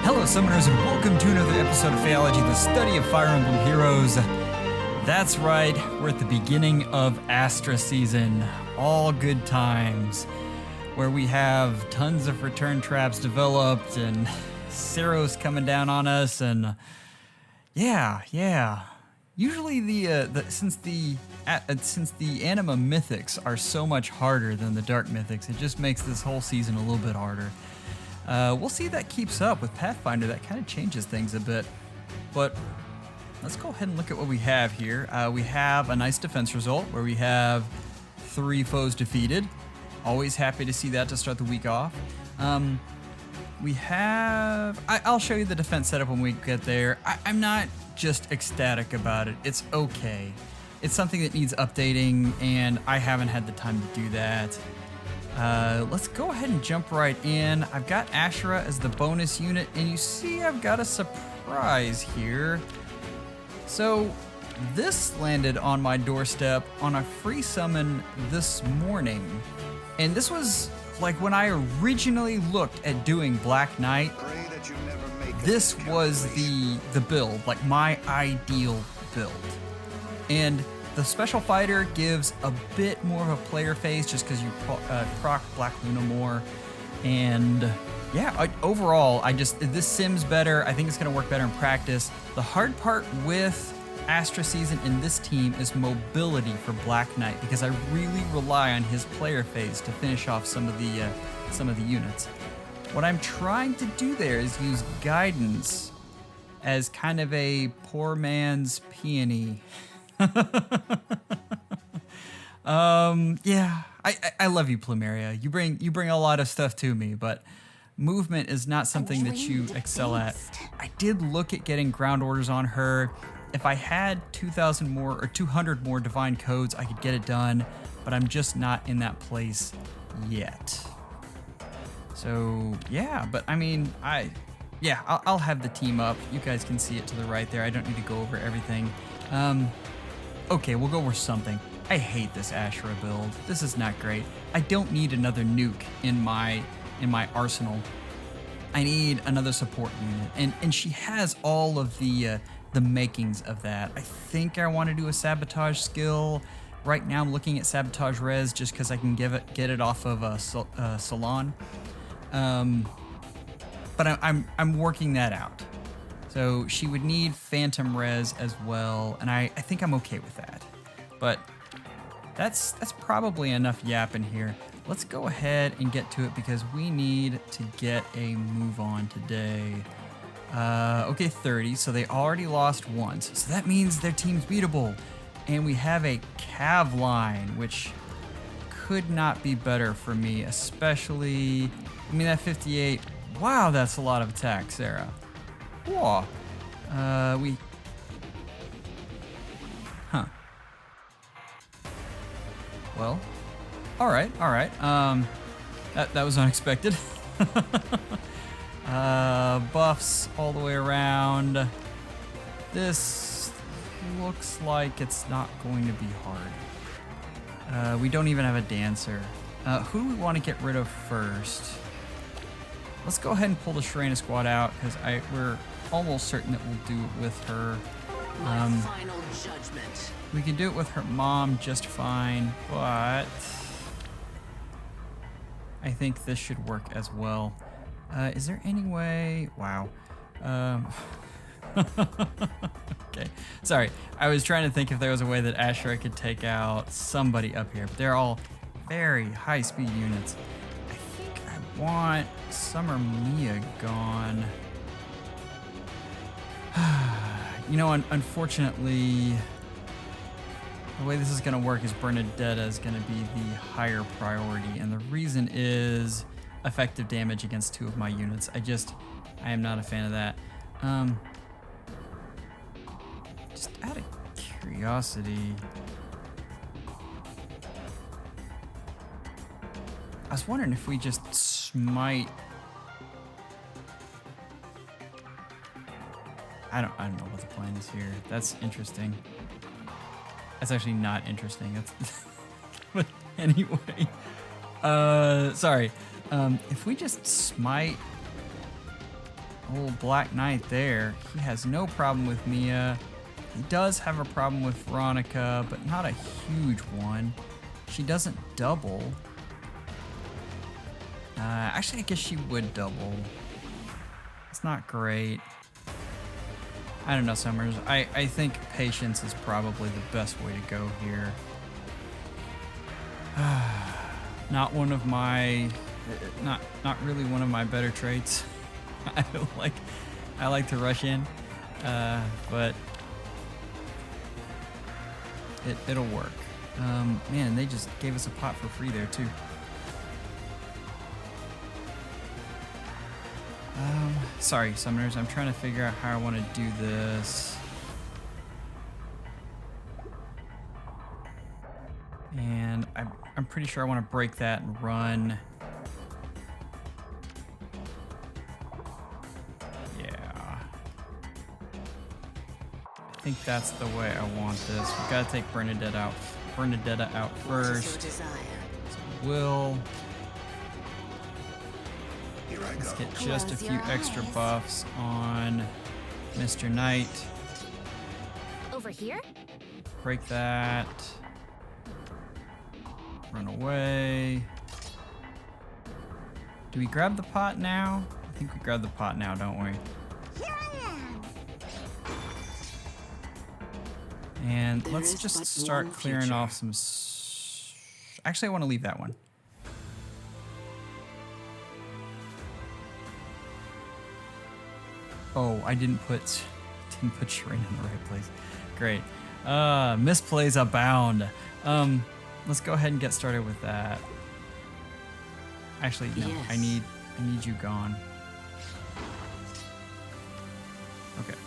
Hello Summoners and welcome to another episode of FEHology, the study of Fire Emblem Heroes. That's right, we're at the beginning of Astra season, all good times, where we have tons of return traps developed and Ceros coming down on us and yeah. Usually since the Anima Mythics are so much harder than the Dark Mythics, it just makes this whole season a little bit harder. We'll see if that keeps up with Pathfinder. That kind of changes things a bit. But let's go ahead and look at what we have here. We have a nice defense result where we have 3 foes defeated. Always happy to see that to start the week off. We have... I'll show you the defense setup when we get there. I'm not just ecstatic about it. It's okay. It's something that needs updating, and I haven't had the time to do that. Let's go ahead and jump right in. I've got Ashura as the bonus unit, and you see I've got a surprise here. So this landed on my doorstep on a free summon this morning. And this was like when I originally looked at doing Black Knight, this was the build, like my ideal build. And the special fighter gives a bit more of a player phase just because you proc Black Luna more. And yeah, overall, this sims better. I think it's going to work better in practice. The hard part with Astra season in this team is mobility for Black Knight because I really rely on his player phase to finish off some of the units. What I'm trying to do there is use guidance as kind of a poor man's peony. Yeah, I love you, Plumeria. You bring a lot of stuff to me, but movement is not something that you excel at. I did look at getting ground orders on her. If I had 2,000 more or 200 more divine codes, I could get it done, but I'm just not in that place yet. So yeah, but I mean, I'll have the team up. You guys can see it to the right there. I don't need to go over everything. Okay, we'll go over something. I hate this Ashura build. This is not great. I don't need another nuke in my arsenal. I need another support unit, and she has all of the makings of that. I think I want to do a sabotage skill. Right now, I'm looking at sabotage res just because I can get it off of Salon. But I'm working that out. So she would need Phantom Res as well, and I think I'm okay with that. But that's probably enough yapping here. Let's go ahead and get to it because we need to get a move on today. Okay, 30, so they already lost once. So that means their team's beatable. And we have a Cav line, which could not be better for me, especially... I mean, that 58... Wow, that's a lot of attack, Sarah. Whoa. Well, all right. That was unexpected. Buffs all the way around. This looks like it's not going to be hard. We don't even have a dancer. Who do we want to get rid of first? Let's go ahead and pull the Sharena squad out because we're almost certain that we'll do it with her. Final judgment. We can do it with her mom just fine, but I think this should work as well. Is there any way? Wow. Okay, sorry. I was trying to think if there was a way that Ashura could take out somebody up here, but they're all very high-speed units. I think I want Summer Mia gone. You know, unfortunately, the way this is going to work is Bernadetta is going to be the higher priority, and the reason is effective damage against 2 of my units. I am not a fan of that. Just out of curiosity, I was wondering if we just smite... I don't know what the plan is here. That's interesting. That's actually not interesting. But anyway, sorry. If we just smite Old Black Knight there. He has no problem with Mia. He does have a problem with Veronica, but not a huge one. She doesn't double. Actually, I guess she would double. It's not great. I don't know, Summers. I think patience is probably the best way to go here. Not one of my, not really one of my better traits. I like to rush in, but it'll work. Man, they just gave us a pot for free there too. Sorry, Summoners, I'm trying to figure out how I want to do this. And I'm pretty sure I want to break that and run. Yeah. I think that's the way I want this. We've got to take Bernadetta out first. So we'll... Let's get just a few extra buffs on Mr. Knight. Over here? Break that. Run away. Do we grab the pot now? I think we grab the pot now, don't we? Here I am. And let's just start clearing off some... Actually, I want to leave that one. Oh, I didn't put Sharena in the right place. Great. Misplays abound. Let's go ahead and get started with that. Actually, no, yes. I need you gone. Okay.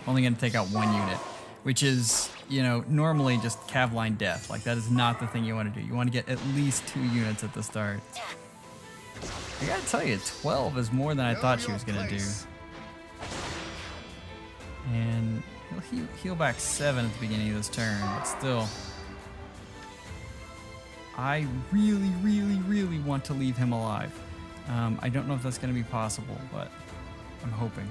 Only gonna take out one unit, which is, you know, normally just Cavline death. Like, that is not the thing you want to do. You want to get at least 2 units at the start. I gotta tell you, 12 is more than I thought she was gonna do. And he'll heal back 7 at the beginning of this turn, but still. I really, really, really want to leave him alive. I don't know if that's gonna be possible, but I'm hoping.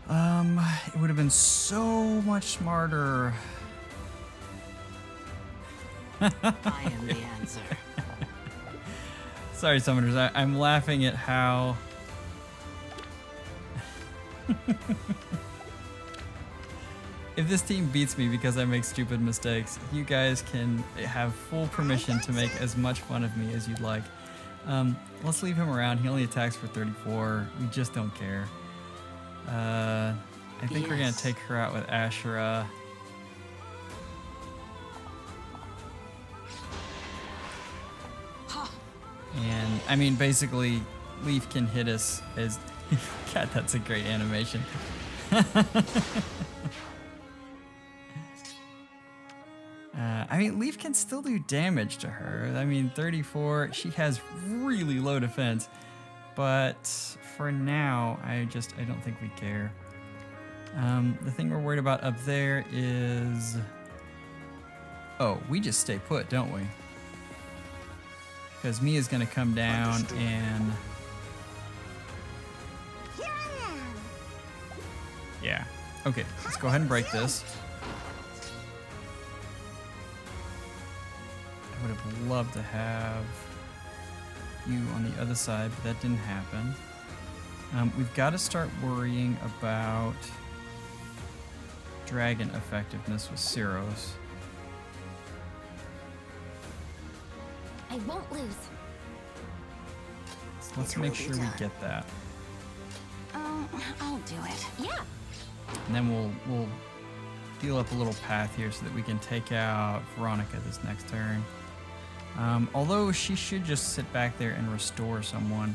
It would have been so much smarter. I am the answer. Sorry, Summoners, I'm laughing at how... If this team beats me because I make stupid mistakes, you guys can have full permission to make as much fun of me as you'd like. Let's leave him around. He only attacks for 34. We just don't care. I think we're going to take her out with Ashura. And, I mean, basically, Leaf can hit us as... God, that's a great animation. I mean, Leaf can still do damage to her. I mean, 34, she has really low defense. But for now, I don't think we care. The thing we're worried about up there is... Oh, we just stay put, don't we? Because Mia's gonna come down and... Here I am. Yeah. Okay, let's go ahead and break this. I would have loved to have you on the other side, but that didn't happen. We've got to start worrying about dragon effectiveness with Cyros. I won't lose. So let's make sure we get that. I'll do it. Yeah. And then we'll deal up a little path here so that we can take out Veronica this next turn. Although she should just sit back there and restore someone.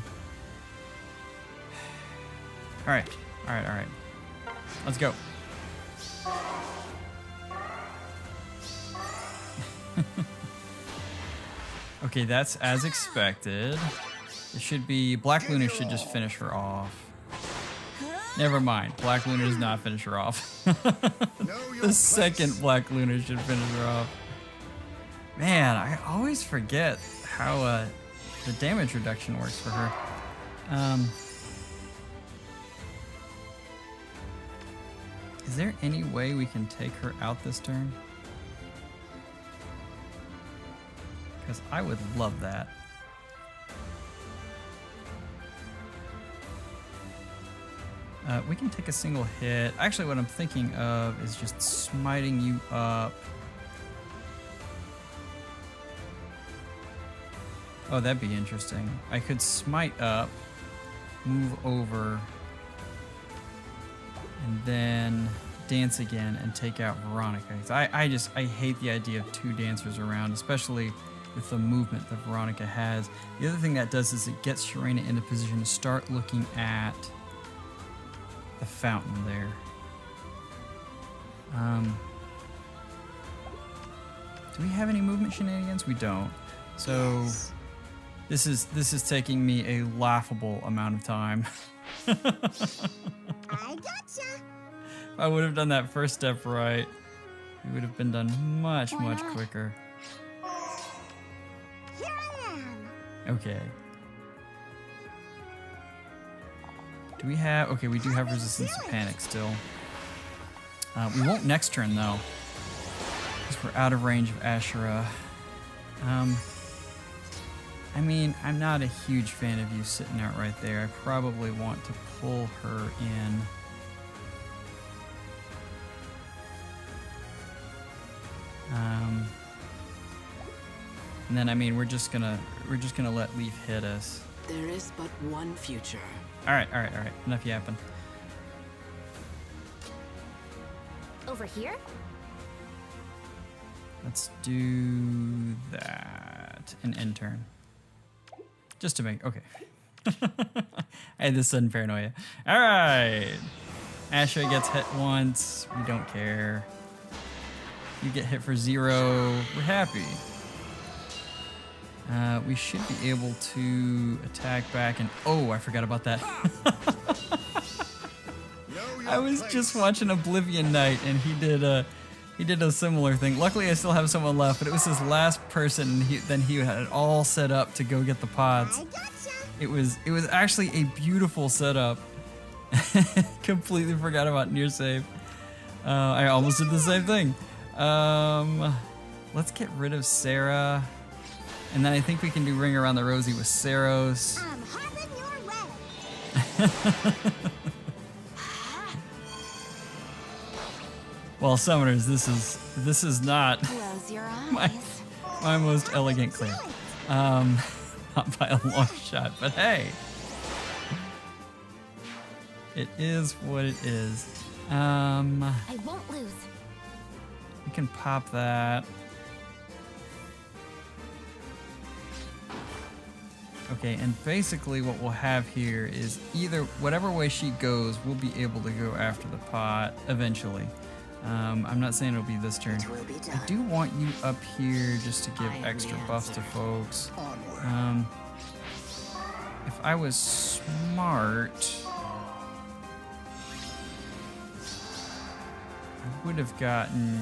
All right. Let's go. Okay, that's as expected. It should be... Black Luna should just finish her off. Never mind. Black Luna does not finish her off. The second Black Luna should finish her off. Man, I always forget how the damage reduction works for her. Is there any way we can take her out this turn? Because I would love that. We can take a single hit. Actually, what I'm thinking of is just smiting you up. Oh, that'd be interesting. I could smite up, move over, and then dance again and take out Veronica. I hate the idea of two dancers around, especially with the movement that Veronica has. The other thing that does is it gets Sharena in a position to start looking at the fountain there. Do we have any movement shenanigans? We don't. So this is taking me a laughable amount of time. I gotcha. If I would have done that first step right, it would have been done much quicker. Here I am. Okay. Do we have... Okay, we do have resistance to panic still. We won't next turn, though. Because we're out of range of Ashura. I mean, I'm not a huge fan of you sitting out right there. I probably want to pull her in. And then, I mean, we're just gonna let Leaf hit us. There is but one future. All right. Enough yapping. Over here? Let's do that. An end turn. Just to make... Okay. I had this sudden paranoia. All right. Asha gets hit once. We don't care. You get hit for 0. We're happy. We should be able to attack back and... Oh, I forgot about that. I was just watching Oblivion Knight and he did a similar thing. Luckily, I still have someone left, but it was his last person. And then he had it all set up to go get the pods. I gotcha. It was actually a beautiful setup. Completely forgot about near save. I almost did the same thing. Let's get rid of Sarah. And then I think we can do Ring Around the Rosie with Saros. I'm having your way. Well, summoners, this is not Close your eyes. my most elegant clear. Not by a long shot, but hey. It is what it is. I won't lose. We can pop that. Okay, and basically what we'll have here is either whatever way she goes, we'll be able to go after the pot eventually. I'm not saying it'll be this turn. It will be done. I do want you up here just to give extra buffs to folks. If I was smart, I would have gotten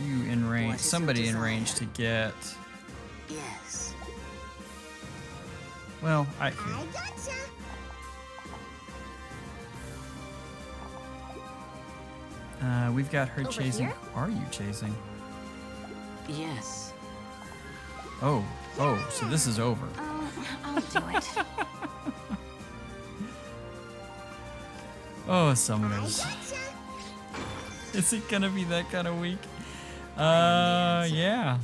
you in range, somebody in range to get. Yes. Well, I gotcha. We've got her Over chasing. here? Who are you chasing? Yes. Oh, so this is over. I'll do it. Oh, I summoners. gotcha. Is it gonna be that kind of week? Yeah.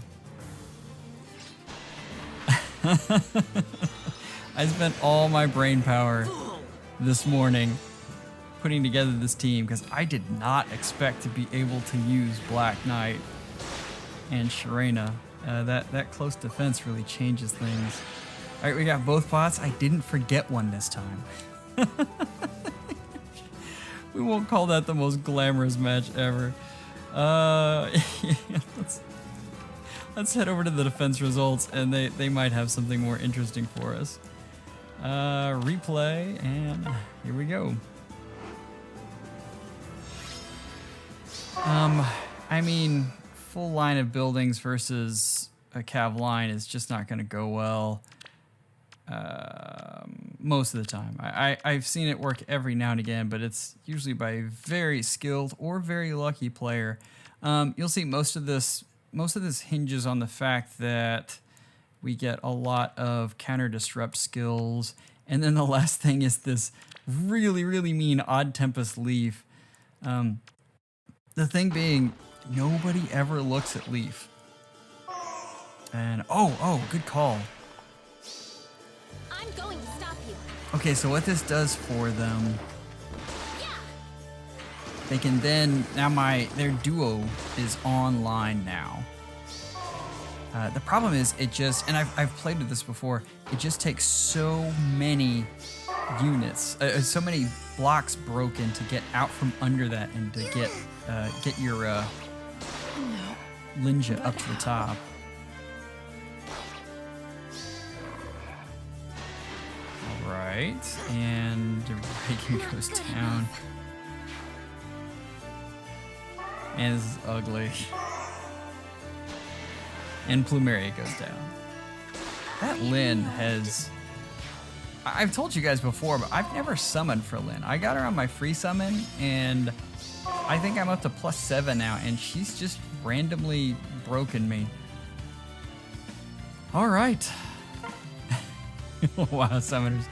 I spent all my brain power this morning putting together this team because I did not expect to be able to use Black Knight and Sharena. That close defense really changes things. All right, we got both pots. I didn't forget one this time. We won't call that the most glamorous match ever. Let's head over to the defense results, and they might have something more interesting for us. Replay, and here we go. I mean, full line of buildings versus a cav line is just not going to go well. most of the time. I've seen it work every now and again, but it's usually by a very skilled or very lucky player. You'll see most of this hinges on the fact that we get a lot of counter disrupt skills, and then the last thing is this really, really mean Odd Tempest Leaf. The thing being, nobody ever looks at Leaf. And oh, good call. I'm going to stop you. Okay, so what this does for them, they can then, now their duo is online now. The problem is it just, and I've played with this before, it just takes so many units, so many blocks broken to get out from under that and to get your Lynja up to the top. All right, and Reagan goes down. And this is ugly. And Plumeria goes down. That Lynn has... I've told you guys before, but I've never summoned for Lynn. I got her on my free summon, and I think I'm up to +7 now, and she's just randomly broken me. All right. Wow, summoners.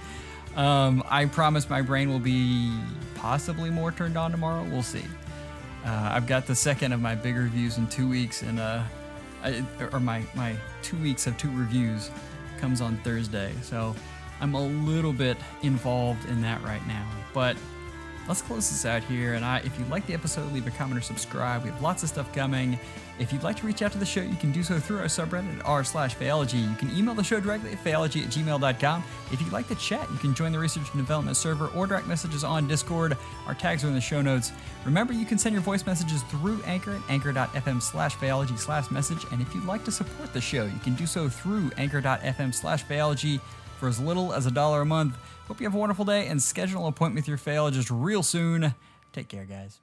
I promise my brain will be possibly more turned on tomorrow. We'll see. I've got the second of my big reviews in 2 weeks, and my 2 weeks of 2 reviews comes on Thursday, so I'm a little bit involved in that right now. But let's close this out here, and if you like the episode, leave a comment or subscribe. We have lots of stuff coming. If you'd like to reach out to the show, you can do so through our subreddit at r/FEHology. You can email the show directly at FEHology@gmail.com. If you'd like to chat, you can join the research and development server or direct messages on Discord. Our tags are in the show notes. Remember, you can send your voice messages through Anchor at anchor.fm/FEHology/message. And if you'd like to support the show, you can do so through anchor.fm/FEHology for as little as $1 a month. Hope you have a wonderful day and schedule an appointment with your FEHologist real soon. Take care, guys.